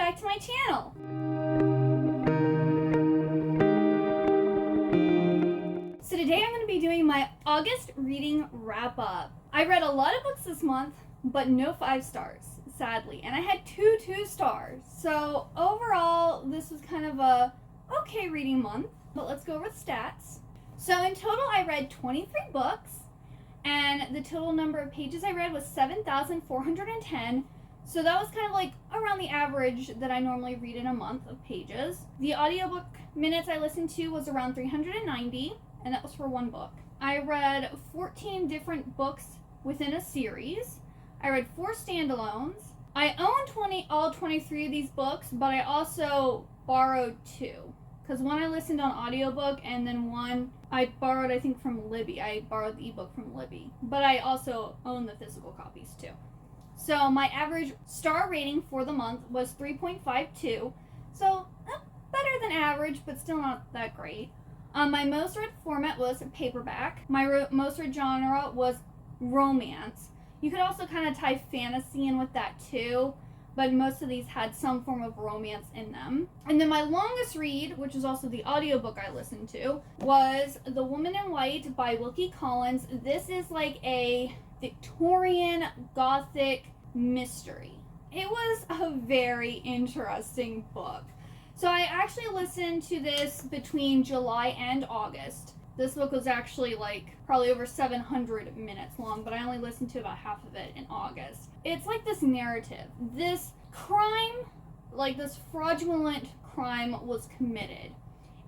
back to my channel. So today I'm going to be doing my August reading wrap up. I read a lot of books this month, but no 5 stars, sadly. And I had 2 stars. So overall, this was kind of a okay reading month. But let's go over the stats. So in total, I read 23 books. And the total number of pages I read was 7,410. So that was kind of like around the average that I normally read in a month of pages. The audiobook minutes I listened to was around 390, and that was for 1 book. I read 14 different books within a series. I read 4 standalones. I own all 23 of these books, but I also borrowed 2. Because one I listened on audiobook, and then one I borrowed, I think, from Libby. I borrowed the ebook from Libby. But I also own the physical copies, too. So my average star rating for the month was 3.52. So better than average, but still not that great. My most read format was paperback. My most read genre was romance. You could also kind of tie fantasy in with that, too. But most of these had some form of romance in them. And then my longest read, which is also the audiobook I listened to, was The Woman in White by Wilkie Collins. This is like a Victorian Gothic mystery. It was a very interesting book. So I actually listened to this between July and August. This book was actually like probably over 700 minutes long, but I only listened to about half of it in August. It's like this narrative. This crime, like this fraudulent crime was committed.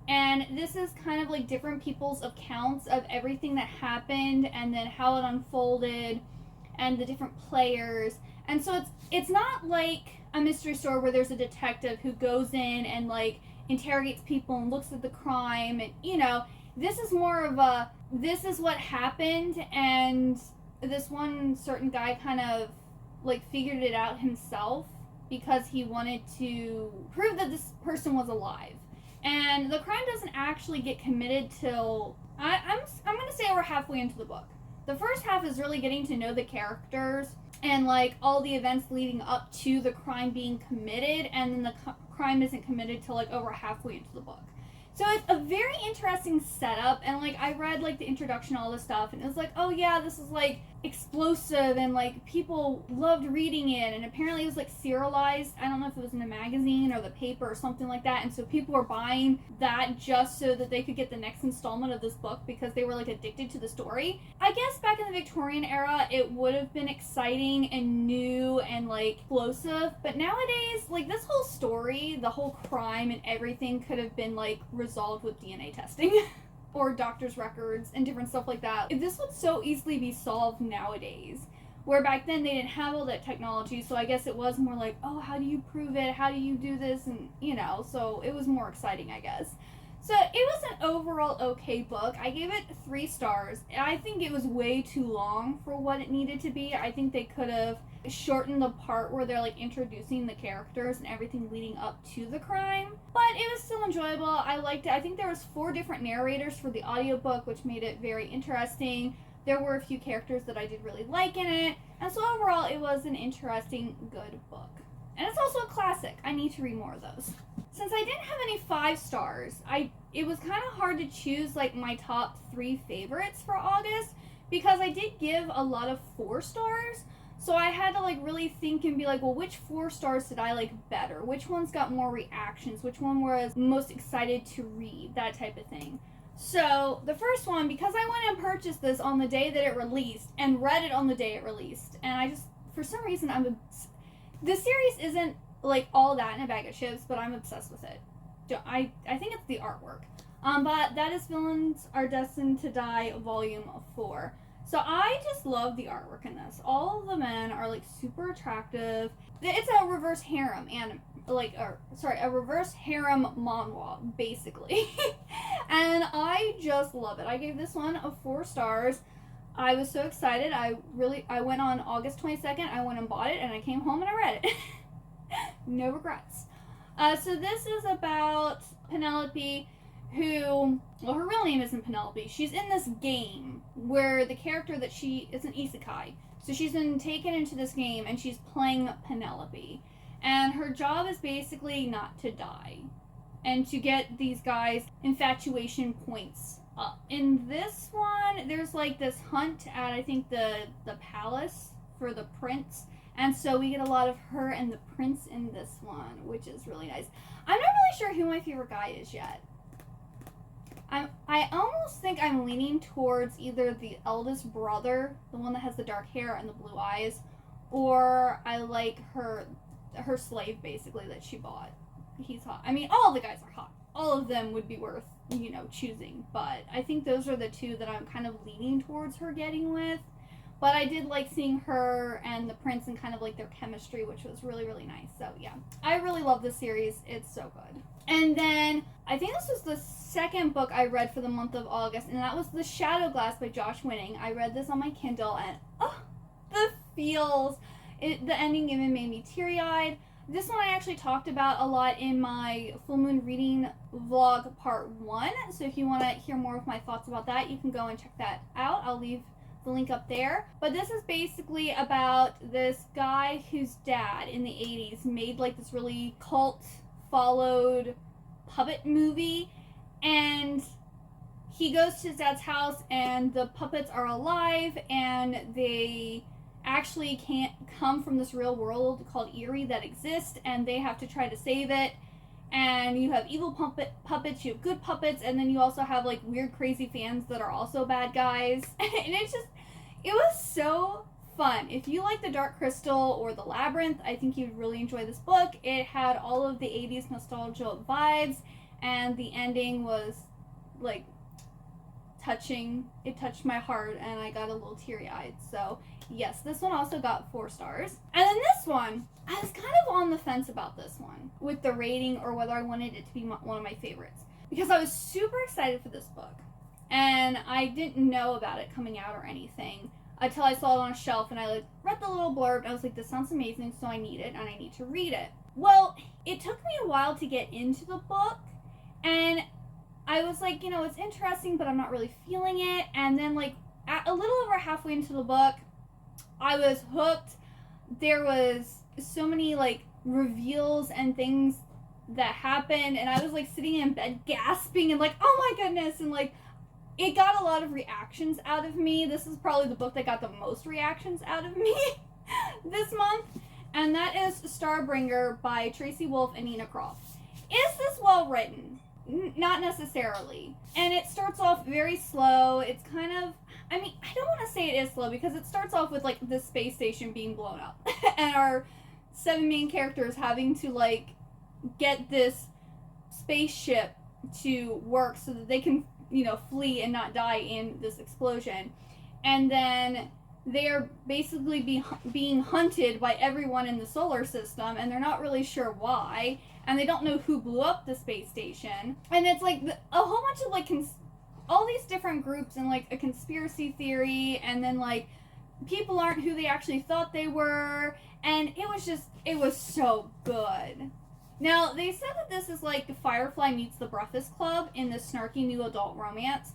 And this is kind of like different people's accounts of everything that happened and then how it unfolded and the different players. And so it's not like a mystery story where there's a detective who goes in and like interrogates people and looks at the crime and, you know, this is more of a, this is what happened, and this one certain guy kind of like figured it out himself because he wanted to prove that this person was alive. And the crime doesn't actually get committed till I'm going to say over halfway into the book. The first half is really getting to know the characters and like all the events leading up to the crime being committed, and then the crime isn't committed till like over halfway into the book. So it's a very interesting setup, and like I read like the introduction, all this stuff, and it was like, oh yeah, this is like explosive, and like people loved reading it, and apparently it was like serialized. I don't know if it was in a magazine or the paper or something like that, and so people were buying that just so that they could get the next installment of this book because they were like addicted to the story. I guess back in the Victorian era it would have been exciting and new and like explosive, but nowadays like this whole story, the whole crime and everything could have been like resolved with DNA testing or doctor's records and different stuff like that. This would so easily be solved nowadays, where back then they didn't have all that technology, so I guess it was more like, oh, how do you prove it, how do you do this, and you know, so it was more exciting, I guess. So it was an overall okay book. I gave it 3 stars. I think it was way too long for what it needed to be. I think they could have shortened the part where they're like introducing the characters and everything leading up to the crime, but it was still enjoyable. I liked it. I think there was 4 different narrators for the audiobook, which made it very interesting. There were a few characters that I did really like in it, and so overall it was an interesting, good book. And it's also a classic. I need to read more of those. Since I didn't have any 5 stars, it was kind of hard to choose like my top 3 favorites for August, because I did give a lot of 4 stars. So I had to like really think and be like, well, which 4 stars did I like better? Which ones got more reactions? Which one was most excited to read? That type of thing. So the first one, because I went and purchased this on the day that it released and read it on the day it released, and I just, for some reason, the series isn't like all that in a bag of chips, but I'm obsessed with it. I think it's the artwork. But that is Villains Are Destined to Die Volume 4. So I just love the artwork in this. All of the men are like super attractive. It's a reverse harem and a reverse harem manhwa, basically. And I just love it. I gave this one a 4 stars. I was so excited. I went on August 22nd. I went and bought it, and I came home and I read it. No regrets. So this is about Penelope, who, well, her real name isn't Penelope. She's in this game where the character that she is an isekai. So she's been taken into this game and she's playing Penelope. And her job is basically not to die and to get these guys' infatuation points up. In this one, there's like this hunt at, I think, the palace for the prince. And so we get a lot of her and the prince in this one, which is really nice. I'm not really sure who my favorite guy is yet. I almost think I'm leaning towards either the eldest brother, the one that has the dark hair and the blue eyes, or I like her slave, basically, that she bought. He's hot. I mean, all the guys are hot. All of them would be worth, choosing. But I think those are the two that I'm kind of leaning towards her getting with. But I did like seeing her and the prince and kind of like their chemistry, which was really, really nice. So yeah, I really love this series. It's so good. And then I think this was the second book I read for the month of August, and that was The Shadow Glass by Josh Winning. I read this on my Kindle, and the feels. The ending even made me teary-eyed. This one I actually talked about a lot in my full moon reading vlog part 1. So if you want to hear more of my thoughts about that, you can go and check that out. I'll leave the link up there. But this is basically about this guy whose dad in the 80s made like this really cult followed puppet movie, and he goes to his dad's house and the puppets are alive and they actually can't come from this real world called Erie that exists, and they have to try to save it. And you have evil puppets, you have good puppets, and then you also have like weird crazy fans that are also bad guys. And it was so fun. If you like The Dark Crystal or The Labyrinth, I think you'd really enjoy this book. It had all of the 80s nostalgia vibes, and the ending was like touching. It touched my heart and I got a little teary-eyed. So yes, this one also got 4 stars. And then this one, I was kind of on the fence about this one with the rating or whether I wanted it to be one of my favorites, because I was super excited for this book and I didn't know about it coming out or anything until I saw it on a shelf, and I read the little blurb and I was like, this sounds amazing, so I need it and I need to read it. Well, it took me a while to get into the book, and I was like, it's interesting, but I'm not really feeling it. And then like a little over halfway into the book, I was hooked. There was so many like reveals and things that happened, and I was like sitting in bed gasping and like, oh my goodness, and like it got a lot of reactions out of me. This is probably the book that got the most reactions out of me this month, and that is Starbringer by Tracy Wolff and Nina Croft. Is this well written? Not necessarily. And it starts off very slow. It's kind of, I don't want to say it is slow, because it starts off with like the space station being blown up and our 7 main characters having to like get this spaceship to work so that they can, flee and not die in this explosion. And then they're basically being hunted by everyone in the solar system, and they're not really sure why, and they don't know who blew up the space station. And it's like a whole bunch of like all these different groups and like a conspiracy theory, and then like people aren't who they actually thought they were, and it was so good. Now, they said that this is like Firefly meets The Breakfast Club in this snarky new adult romance,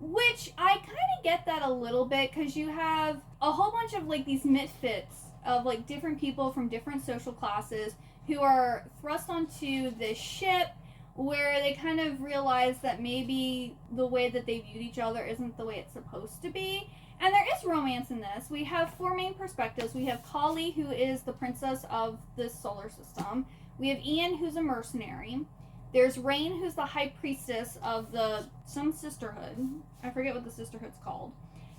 which I kind of get that a little bit, because you have a whole bunch of like these misfits of like different people from different social classes who are thrust onto this ship where they kind of realize that maybe the way that they viewed each other isn't the way it's supposed to be. And there is romance in this. We have 4 main perspectives. We have Kali, who is the princess of this solar system. We have Ian, who's a mercenary. There's Rain, who's the high priestess of some sisterhood. I forget what the sisterhood's called.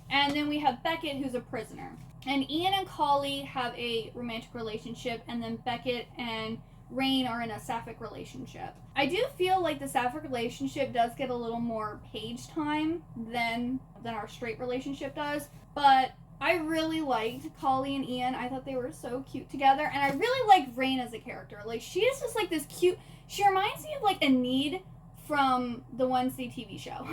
And then we have Beckett, who's a prisoner. And Ian and Kali have a romantic relationship, and then Beckett and Rain are in a sapphic relationship. I do feel like the sapphic relationship does get a little more page time than our straight relationship does, but I really liked Kali and Ian. I thought they were so cute together, and I really like Rain as a character. Like, she is just like this cute, she reminds me of like Enid from the Wednesday TV show.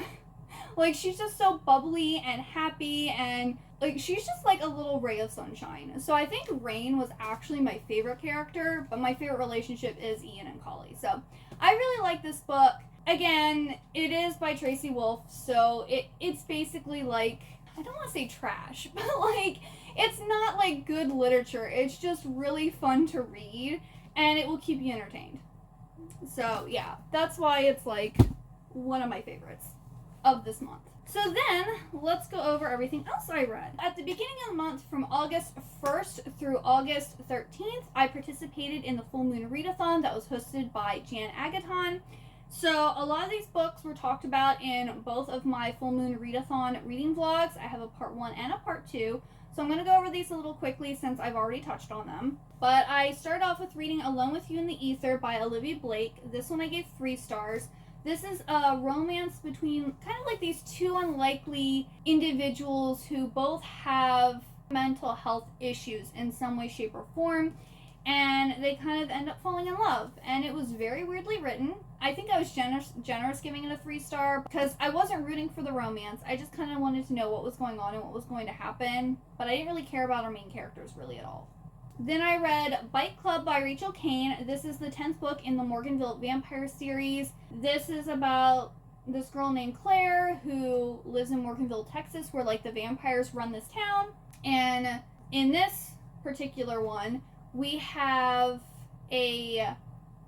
Like, she's just so bubbly and happy, and like she's just like a little ray of sunshine. So I think Rain was actually my favorite character, but my favorite relationship is Ian and Kali. So I really like this book. Again, it is by Tracy Wolff, so it's basically like, I don't want to say trash, but like it's not like good literature. It's just really fun to read, and it will keep you entertained. So yeah, that's why it's like one of my favorites of this month. So then, let's go over everything else I read. At the beginning of the month, from August 1st through August 13th, I participated in the Full Moon Readathon that was hosted by Jan Agaton. So a lot of these books were talked about in both of my Full Moon Readathon reading vlogs. I have a part 1 and a part 2. So I'm going to go over these a little quickly since I've already touched on them. But I started off with reading Alone with You in the Ether by Olivia Blake. This one I gave 3 stars. This is a romance between kind of like these two unlikely individuals who both have mental health issues in some way, shape, or form, and they kind of end up falling in love. And it was very weirdly written. I think I was generous giving it a 3-star because I wasn't rooting for the romance. I just kind of wanted to know what was going on and what was going to happen, but I didn't really care about our main characters really at all. Then I read Bite Club by Rachel Kane. This is the 10th book in the Morganville Vampire series. This is about this girl named Claire who lives in Morganville, Texas, where like the vampires run this town. And in this particular one, we have a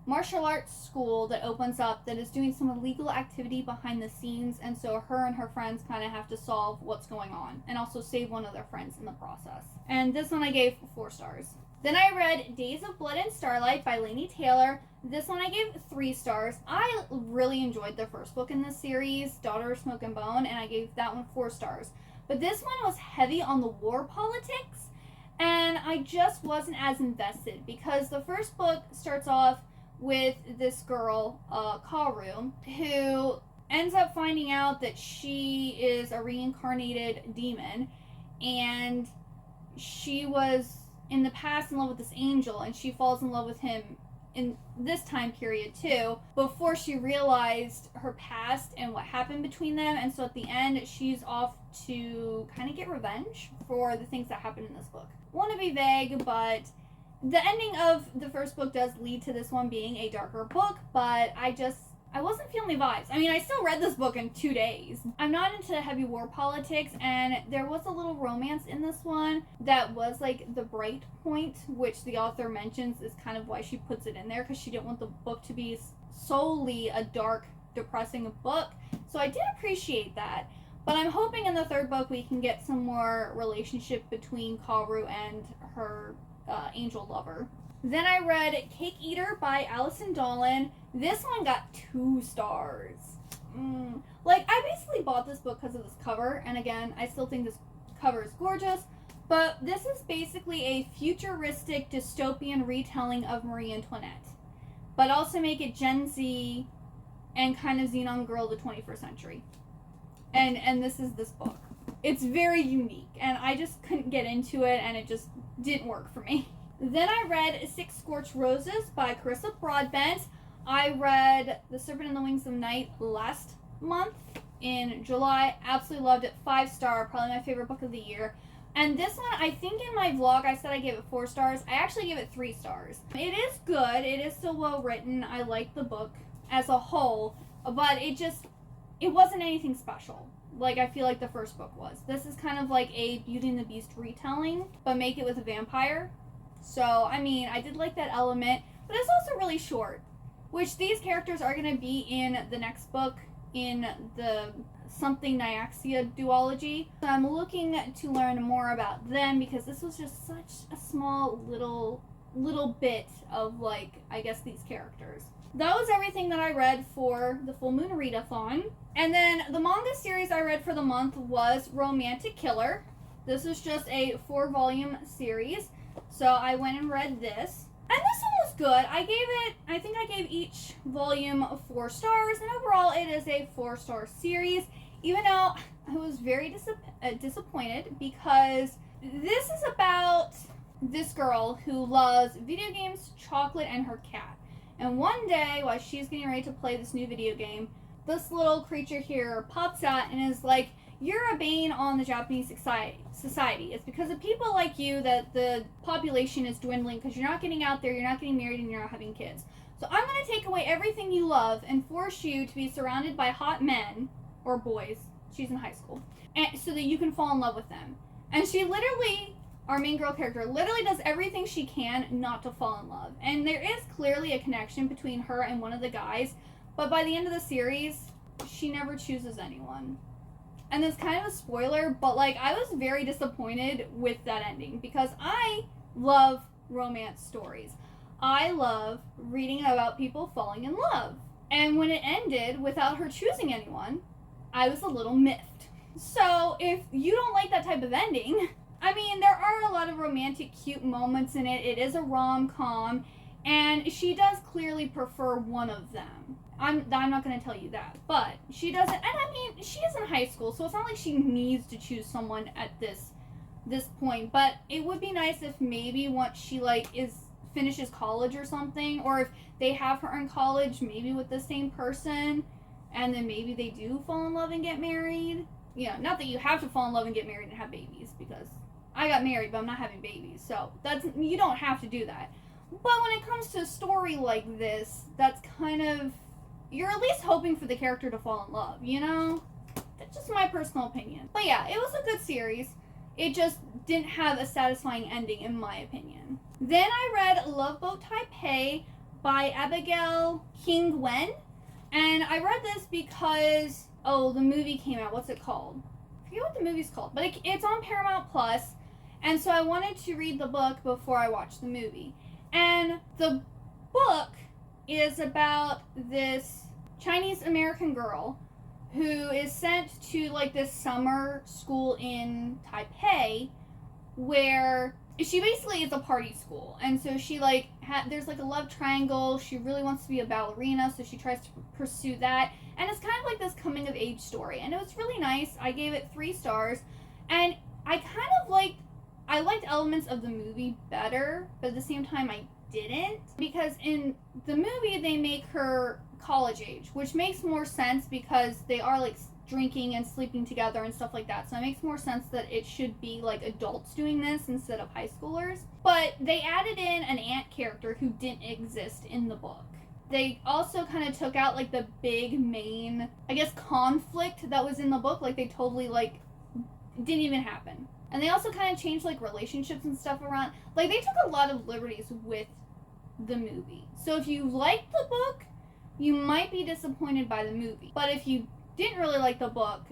martial arts school that opens up that is doing some illegal activity behind the scenes, and so her and her friends kind of have to solve what's going on and also save one of their friends in the process. And this one I gave 4 stars. Then I read Days of Blood and Starlight by Laini Taylor. This one I gave 3 stars. I really enjoyed the first book in this series, Daughter of Smoke and Bone, and I gave that one 4 stars. But this one was heavy on the war politics, and I just wasn't as invested because the first book starts off with this girl, Karu, who ends up finding out that she is a reincarnated demon, and she was in the past in love with this angel, and she falls in love with him in this time period too, before she realized her past and what happened between them. And so at the end, she's off to kind of get revenge for the things that happened in this book. Want to be vague, but the ending of the first book does lead to this one being a darker book, but I wasn't feeling the vibes. I mean, I still read this book in 2 days. I'm not into heavy war politics, and there was a little romance in this one that was like the bright point, which the author mentions is kind of why she puts it in there, because she didn't want the book to be solely a dark, depressing book. So I did appreciate that. But I'm hoping in the 3rd book we can get some more relationship between Karu and her angel lover. Then I read Cake Eater by Allison Dolan. This one got 2 stars. Like, I basically bought this book because of this cover, and again, I still think this cover is gorgeous, but this is basically a futuristic dystopian retelling of Marie Antoinette, but also make it Gen Z and kind of Xenon Girl of the 21st century. And this is this book. It's very unique, and I just couldn't get into it, and it just didn't work for me. Then I read 6 Scorched Roses by Carissa Broadbent. I read The Serpent and the Wings of Night last month in July. Absolutely loved it. 5-star, probably my favorite book of the year. And this one, I think in my vlog I said I gave it 4 stars. I actually gave it 3 stars. It is good. It is still well written. I like the book as a whole, but it wasn't anything special like I feel like the first book was. This is kind of like a Beauty and the Beast retelling, but make it with a vampire. So, I mean, I did like that element, but it's also really short, which these characters are going to be in the next book in the Something Nyaxia duology. So I'm looking to learn more about them because this was just such a small little bit of, like, I guess these characters. That was everything that I read for the Full Moon Readathon. And then the manga series I read for the month was Romantic Killer. This is just a 4-volume series. So I went and read this. And this one was good. I think I gave each volume 4 stars. And overall, it is a 4-star series. Even though I was very disappointed because this is about this girl who loves video games, chocolate, and her cat. And one day, while she's getting ready to play this new video game, this little creature here pops out and is like, "You're a bane on the Japanese society. It's because of people like you that the population is dwindling because you're not getting out there, you're not getting married, and you're not having kids. So I'm going to take away everything you love and force you to be surrounded by hot men," or boys, she's in high school, and so that you can fall in love with them. And she literally our main girl character literally does everything she can not to fall in love. And there is clearly a connection between her and one of the guys, but by the end of the series, she never chooses anyone. And it's kind of a spoiler, but like, I was very disappointed with that ending because I love romance stories. I love reading about people falling in love. And when it ended without her choosing anyone, I was a little miffed. So if you don't like that type of ending, I mean, there are a lot of romantic, cute moments in it. It is a rom-com, and she does clearly prefer one of them. I'm not going to tell you that, but she doesn't, and I mean, she is in high school, so it's not like she needs to choose someone at this point, but it would be nice if maybe once she, like, finishes college or something, or if they have her in college, maybe with the same person, and then maybe they do fall in love and get married. You know, not that you have to fall in love and get married and have babies, because I got married, but I'm not having babies, so you don't have to do that. But when it comes to a story like this, that's kind of, you're at least hoping for the character to fall in love, you know? That's just my personal opinion. But yeah, it was a good series. It just didn't have a satisfying ending, in my opinion. Then I read Love Boat Taipei by Abigail King Wen. And I read this because, the movie came out. What's it called? I forget what the movie's called. But it's on Paramount Plus. And so I wanted to read the book before I watched the movie. And the book is about this Chinese American girl who is sent to like this summer school in Taipei where she basically is a party school. And so she like there's like a love triangle. She really wants to be a ballerina, so she tries to pursue that. And it's kind of like this coming of age story. And it was really nice. I gave it 3 stars. And I kind of liked elements of the movie better, but at the same time I didn't, because in the movie they make her college age, which makes more sense because they are like drinking and sleeping together and stuff like that, so it makes more sense that it should be like adults doing this instead of high schoolers. But they added in an aunt character who didn't exist in the book. They also kind of took out like the big main, I guess, conflict that was in the book. Like they totally like didn't even happen. And they also kind of changed like relationships and stuff around. Like they took a lot of liberties with the movie. So if you liked the book, you might be disappointed by the movie. But if you didn't really like the book,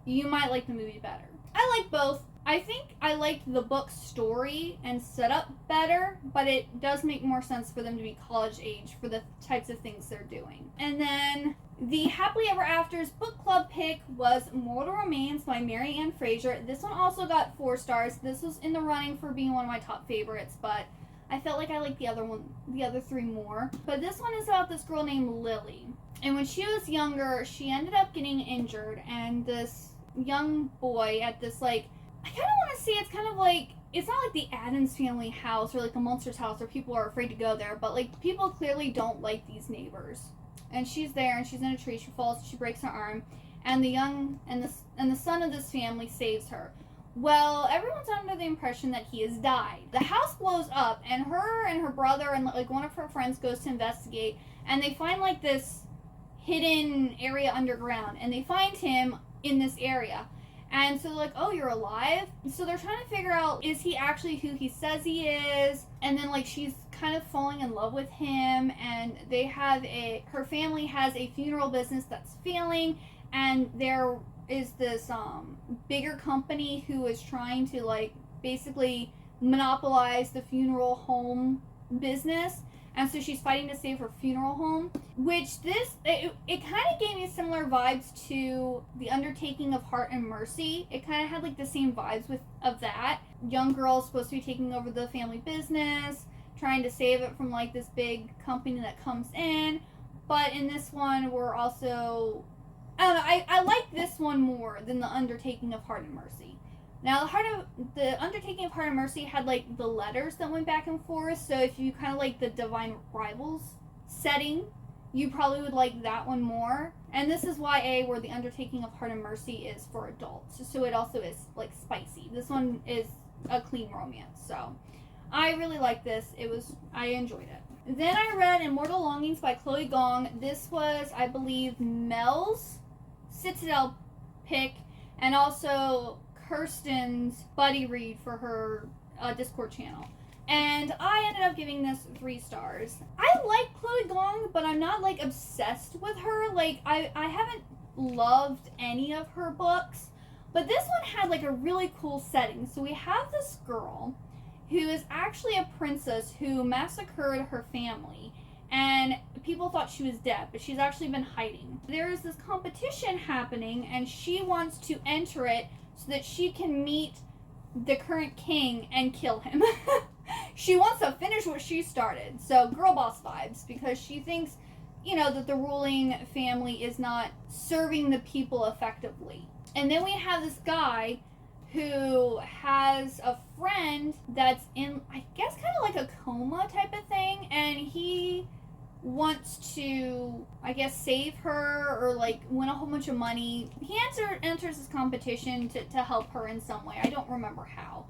you might like the movie better. I like both. I think I liked the book's story and setup better, but it does make more sense for them to be college age for the types of things they're doing. And then the Happily Ever After's book club pick was Mortal Remains by Mary Ann Fraser. This one also got 4 stars. This was in the running for being one of my top favorites, but I felt like I liked the other 3 more. But this one is about this girl named Lily. And when she was younger, she ended up getting injured, and this young boy at this like, I kind of want to say it's kind of like, it's not like the Addams Family house or like the Monsters house where people are afraid to go there, but like people clearly don't like these neighbors. And she's there and she's in a tree, she falls, she breaks her arm, and the son of this family saves her. Well, everyone's under the impression that he has died. The house blows up, and her brother and like one of her friends goes to investigate, and they find like this hidden area underground, and they find him in this area. And so they're like, oh, you're alive? So they're trying to figure out, is he actually who he says he is? And then like she's kind of falling in love with him, and her family has a funeral business that's failing, and there is this bigger company who is trying to like basically monopolize the funeral home business. And so she's fighting to save her funeral home, which it kind of gave me similar vibes to The Undertaking of Heart and Mercy. It kind of had like the same vibes of that. Young girl supposed to be taking over the family business, trying to save it from like this big company that comes in. But in this one, we're also, I don't know, I like this one more than The Undertaking of Heart and Mercy. Now, the Undertaking of Heart and Mercy had, like, the letters that went back and forth, so if you kind of like the Divine Rivals setting, you probably would like that one more. And this is YA, where The Undertaking of Heart and Mercy is for adults, so it also is, like, spicy. This one is a clean romance, so I really like this. I enjoyed it. Then I read Immortal Longings by Chloe Gong. This was, I believe, Mel's Citadel pick, and also Kirsten's buddy read for her Discord channel. And I ended up giving this 3 stars. I like Chloe Gong, but I'm not like obsessed with her. Like I haven't loved any of her books, but this one had like a really cool setting. So we have this girl who is actually a princess who massacred her family, and people thought she was dead, but she's actually been hiding. There is this competition happening, and she wants to enter it so that she can meet the current king and kill him. She wants to finish what she started. So girl boss vibes, because she thinks, you know, that the ruling family is not serving the people effectively. And then we have this guy who has a friend that's in, I guess, kind of like a coma type of thing, and he wants to, I guess, save her or like win a whole bunch of money. He enters this competition to help her in some way. I don't remember how.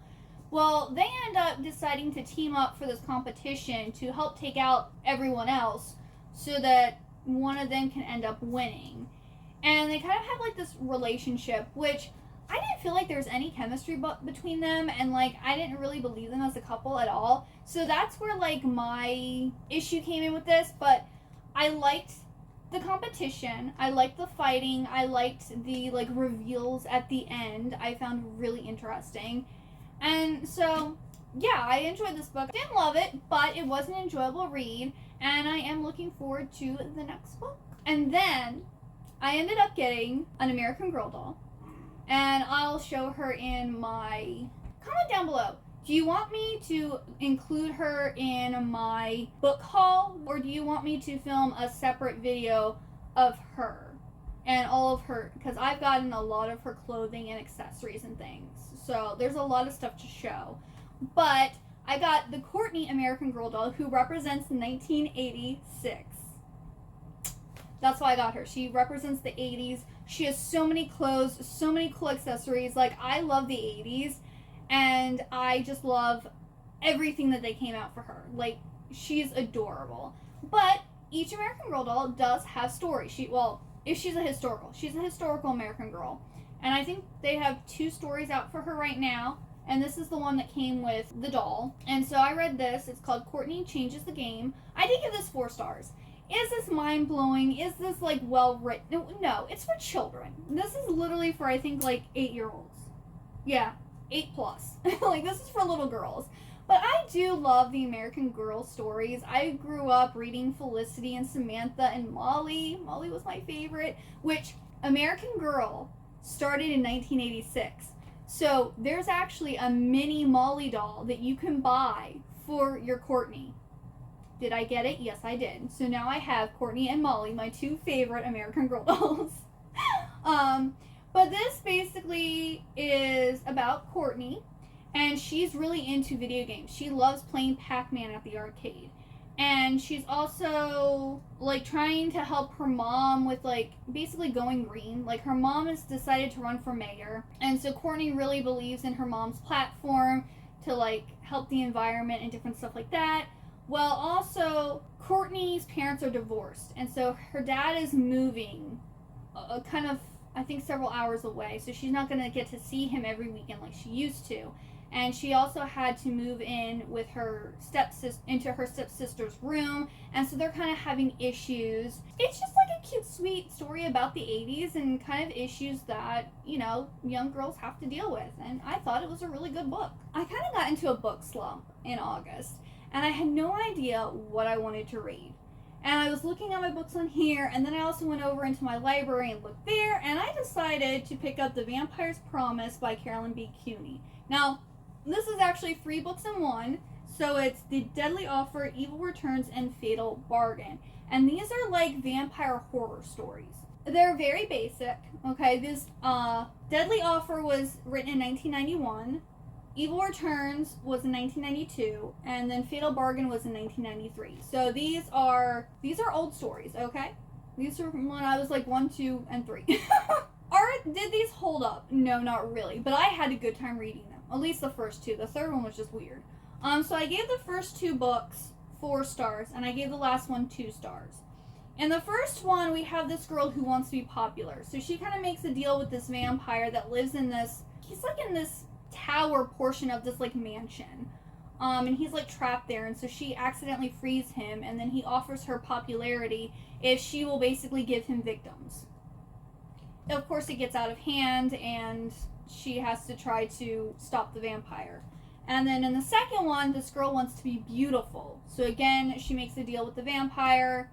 Well, they end up deciding to team up for this competition to help take out everyone else so that one of them can end up winning. And they kind of have like this relationship, which I didn't feel like there was any chemistry between them, and like I didn't really believe them as a couple at all. So that's where like my issue came in with this. But I liked the competition, I liked the fighting, I liked the like reveals at the end. I found really interesting. And so yeah, I enjoyed this book. Didn't love it, but it was an enjoyable read, and I am looking forward to the next book. And then I ended up getting an American Girl doll, and I'll show her in my comment down below. Do you want me to include her in my book haul, or do you want me to film a separate video of her and all of her, because I've gotten a lot of her clothing and accessories and things, so there's a lot of stuff to show. But I got the Courtney American Girl doll, who represents 1986. That's why I got her. She represents the 80s. She has so many clothes, so many cool accessories. Like, I love the 80s, and I just love everything that they came out for her. Like, she's adorable. But each American Girl doll does have story. If she's a historical American Girl. And I think they have 2 stories out for her right now. And this is the one that came with the doll. And so I read this. It's called Courtney Changes the Game. I did give this 4 stars. Is this mind-blowing? Is this, like, well-written? No, it's for children. This is literally for, I think, like, 8-year-olds. Yeah, 8+. Like, this is for little girls. But I do love the American Girl stories. I grew up reading Felicity and Samantha and Molly. Molly was my favorite. Which, American Girl started in 1986. So, there's actually a mini Molly doll that you can buy for your Courtney. Did I get it? Yes, I did. So now I have Courtney and Molly, my 2 favorite American Girl dolls. But this basically is about Courtney, and she's really into video games. She loves playing Pac-Man at the arcade. And she's also, like, trying to help her mom with, like, basically going green. Like, her mom has decided to run for mayor. And so Courtney really believes in her mom's platform to, like, help the environment and different stuff like that. Well, also, Courtney's parents are divorced, and so her dad is moving kind of, I think, several hours away, so she's not going to get to see him every weekend like she used to. And she also had to move in with her into her stepsister's room, and so they're kind of having issues. It's just like a cute, sweet story about the 80s and kind of issues that, you know, young girls have to deal with, and I thought it was a really good book. I kind of got into a book slump in August, and I had no idea what I wanted to read. And I was looking at my books on here, and then I also went over into my library and looked there, and I decided to pick up The Vampire's Promise by Carolyn B. Cuny. Now, this is actually 3 books in one, so it's The Deadly Offer, Evil Returns, and Fatal Bargain. And these are like vampire horror stories. They're very basic, okay? This Deadly Offer was written in 1991. Evil Returns was in 1992, and then Fatal Bargain was in 1993. So these are old stories, okay? These are when I was like 1, 2, and 3. Did these hold up? No, not really, but I had a good time reading them. At least the first 2. The third one was just weird. So I gave the first 2 books 4 stars, and I gave the last one 2 stars. In the first one, we have this girl who wants to be popular. So she kind of makes a deal with this vampire that lives in this, he's like in this tower portion of this like mansion. And he's like trapped there, and so she accidentally frees him, and then he offers her popularity if she will basically give him victims. Of course, it gets out of hand, and she has to try to stop the vampire. And then in the second one, this girl wants to be beautiful. So again, she makes a deal with the vampire.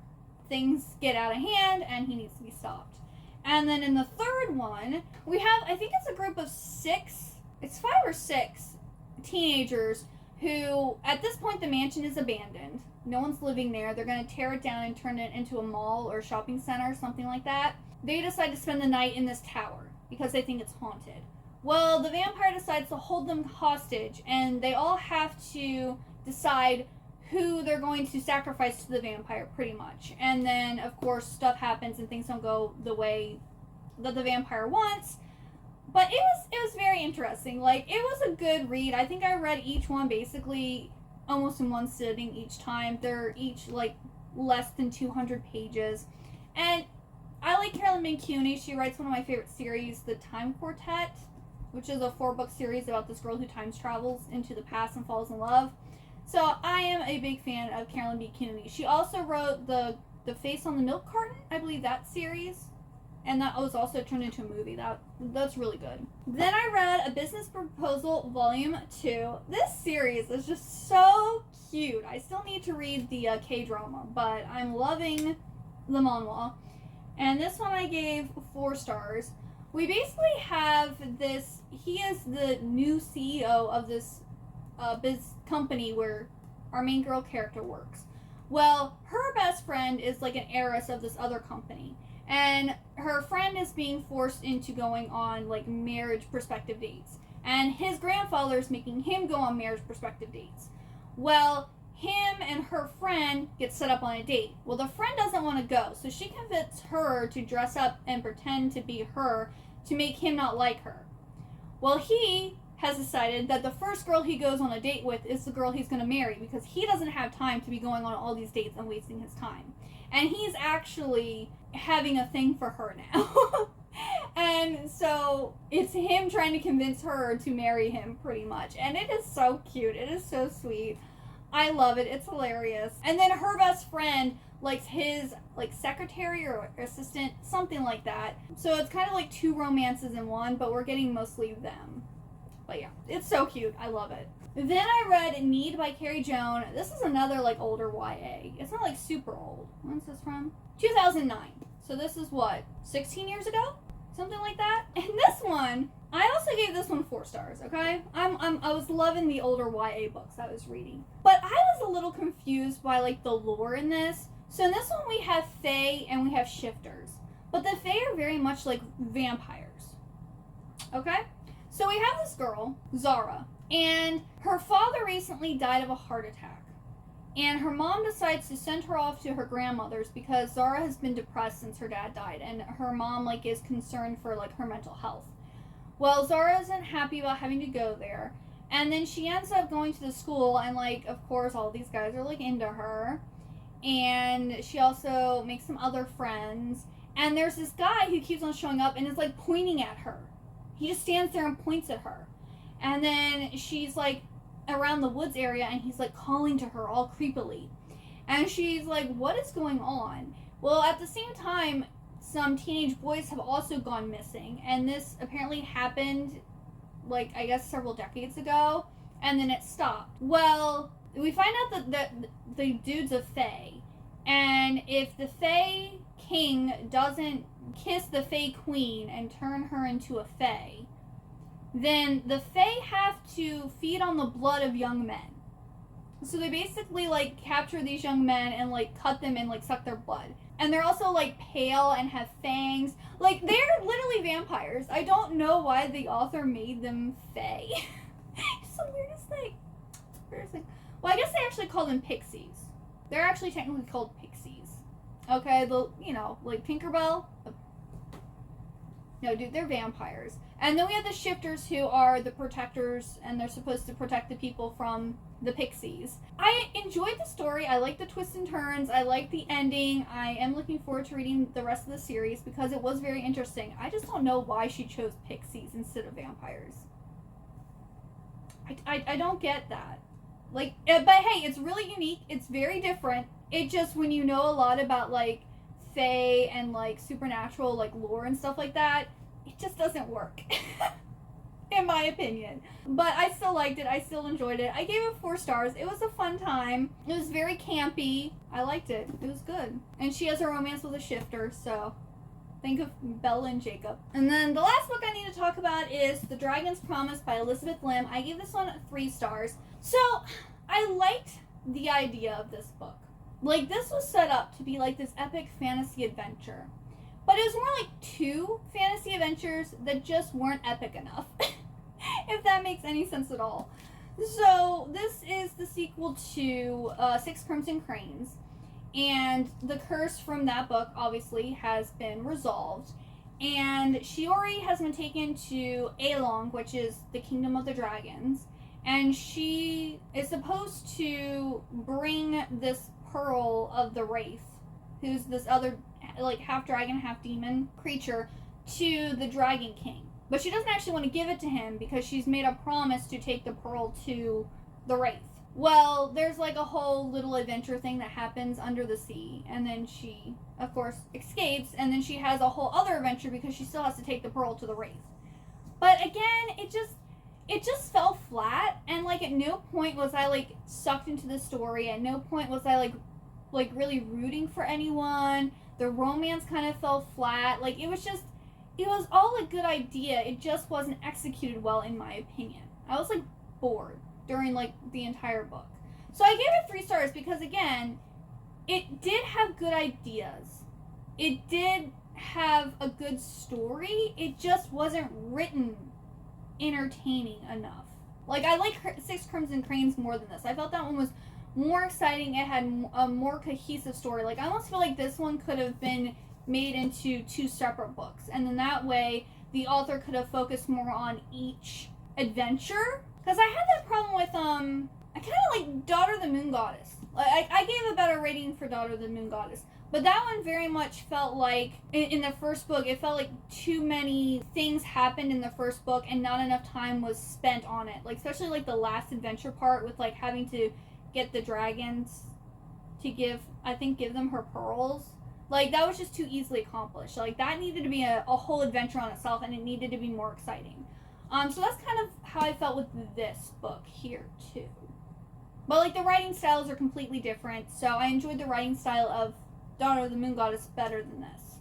Things get out of hand, and he needs to be stopped. And then in the third one, we have, I think it's a group of 6, it's 5 or 6 teenagers who, at this point, the mansion is abandoned. No one's living there. They're going to tear it down and turn it into a mall or a shopping center, something like that. They decide to spend the night in this tower because they think it's haunted. Well, the vampire decides to hold them hostage, and they all have to decide who they're going to sacrifice to the vampire, pretty much. And then, of course, stuff happens and things don't go the way that the vampire wants. But it was very interesting. Like, it was a good read. I think I read each one basically almost in one sitting each time. They're each, like, less than 200 pages. And I like Carolyn McCuney. She writes one of my favorite series, The Time Quartet, which is a 4-book series about this girl who time travels into the past and falls in love. So I am a big fan of Carolyn McCuney. She also wrote the Face on the Milk Carton, I believe, that series. And that was also turned into a movie. That's really good. Then I read A Business Proposal Volume 2. This series is just so cute. I still need to read the K-drama, but I'm loving the manhwa. And this one I gave 4 stars. We basically have this, he is the new CEO of this company where our main girl character works. Well, her best friend is like an heiress of this other company. And her friend is being forced into going on like marriage prospective dates. And his grandfather is making him go on marriage prospective dates. Well, him and her friend get set up on a date. Well, the friend doesn't want to go, so she convinces her to dress up and pretend to be her to make him not like her. Well, he has decided that the first girl he goes on a date with is the girl he's going to marry because he doesn't have time to be going on all these dates and wasting his time. And he's actually having a thing for her now. And so it's him trying to convince her to marry him, pretty much. And it is so cute. It is so sweet. I love it. It's hilarious. And then her best friend likes his like secretary or assistant, something like that. So it's kind of like 2 romances in one, but we're getting mostly them. But yeah, it's so cute. I love it. Then I read Need by Carrie Joan. This is another like older YA. It's not like super old. When's this from? 2009. So this is what, 16 years ago? Something like that. And this one, I also gave this one 4 stars, okay? I was loving the older YA books I was reading. But I was a little confused by like the lore in this. So in this one we have fae and we have shifters. But the fae are very much like vampires. Okay? So we have this girl, Zara, and her father recently died of a heart attack. And her mom decides to send her off to her grandmother's because Zara has been depressed since her dad died, and her mom like is concerned for like her mental health. Well, Zara isn't happy about having to go there, and then she ends up going to the school, and like of course all these guys are like into her, and she also makes some other friends, and there's this guy who keeps on showing up and is like pointing at her. He just stands there and points at her, and then she's like around the woods area and he's like calling to her all creepily, and she's like, what is going on? Well, at the same time, some teenage boys have also gone missing, and this apparently happened like I guess several decades ago, and then it stopped. Well, we find out that the dude's a fae, and if the fae king doesn't kiss the fae queen and turn her into a fae, then the fae have to feed on the blood of young men. So they basically like capture these young men and like cut them and like suck their blood. And they're also like pale and have fangs. Like they're literally vampires. I don't know why the author made them fae. It's the weirdest thing. Weirdest thing. Well, I guess they actually call them pixies. They're actually technically called pixies. Okay, like Tinkerbell. No, dude, they're vampires. And then we have the shifters, who are the protectors, and they're supposed to protect the people from the pixies. I enjoyed the story. I like the twists and turns. I like the ending. I am looking forward to reading the rest of the series because it was very interesting. I just don't know why she chose pixies instead of vampires. I don't get that. Like, but hey, it's really unique. It's very different. It just, when you know a lot about, like, fae and, like, supernatural, like, lore and stuff like that, it just doesn't work. In my opinion. But I still liked it. I still enjoyed it. I gave it 4 stars. It was a fun time. It was very campy. I liked it. It was good. And she has a romance with a shifter, so think of Bella and Jacob. And then the last book I need to talk about is The Dragon's Promise by Elizabeth Lim. I gave this one 3 stars. So, I liked the idea of this book. Like, this was set up to be like this epic fantasy adventure. But it was more like 2 fantasy adventures that just weren't epic enough. If that makes any sense at all. So, this is the sequel to 6 Crimson Cranes. And the curse from that book, obviously, has been resolved. And Shiori has been taken to Aelong, which is the Kingdom of the Dragons. And she is supposed to bring this pearl of the Wraith, who's this other, like, half dragon, half demon creature, to the Dragon King. But she doesn't actually want to give it to him because she's made a promise to take the pearl to the Wraith. Well, there's like a whole little adventure thing that happens under the sea, and then she, of course, escapes, and then she has a whole other adventure because she still has to take the pearl to the Wraith. But again, it just fell flat, and like at no point was I like sucked into the story. At no point was I like really rooting for anyone. The romance kind of fell flat. Like, it was all a good idea. It just wasn't executed well, in my opinion. I was like bored during like the entire book. So I gave it 3 stars because, again, it did have good ideas. It did have a good story. It just wasn't written entertaining enough. Like, I like 6 Crimson Cranes more than this. I felt that one was more exciting. It had a more cohesive story. Like, I almost feel like this one could have been made into 2 separate books, and then that way the author could have focused more on each adventure. Because I had that problem with I kind of like Daughter of the Moon Goddess. Like, I gave a better rating for Daughter of the Moon Goddess, but that one very much felt like in the first book, it felt like too many things happened in the first book and not enough time was spent on it. Like, especially like the last adventure part with like having to get the dragons to give them her pearls. Like, that was just too easily accomplished. Like, that needed to be a whole adventure on itself, and it needed to be more exciting. So that's kind of how I felt with this book here, too. But, like, the writing styles are completely different, so I enjoyed the writing style of Daughter of the Moon Goddess better than this.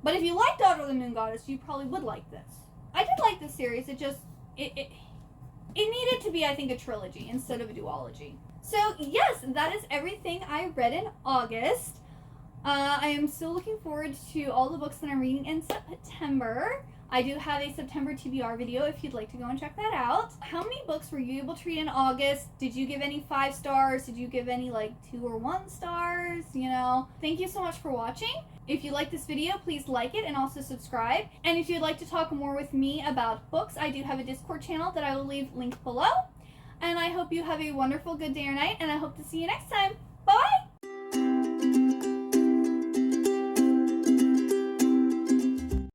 But if you like Daughter of the Moon Goddess, you probably would like this. I did like this series. It just, it needed to be, I think, a trilogy instead of a duology. So, yes, that is everything I read in August. I am still looking forward to all the books that I'm reading in September. I do have a September TBR video if you'd like to go and check that out. How many books were you able to read in August? Did you give any 5 stars? Did you give any like 2 or 1 stars? You know, thank you so much for watching. If you like this video, please like it and also subscribe. And if you'd like to talk more with me about books, I do have a Discord channel that I will leave linked below. And I hope you have a wonderful good day or night, and I hope to see you next time.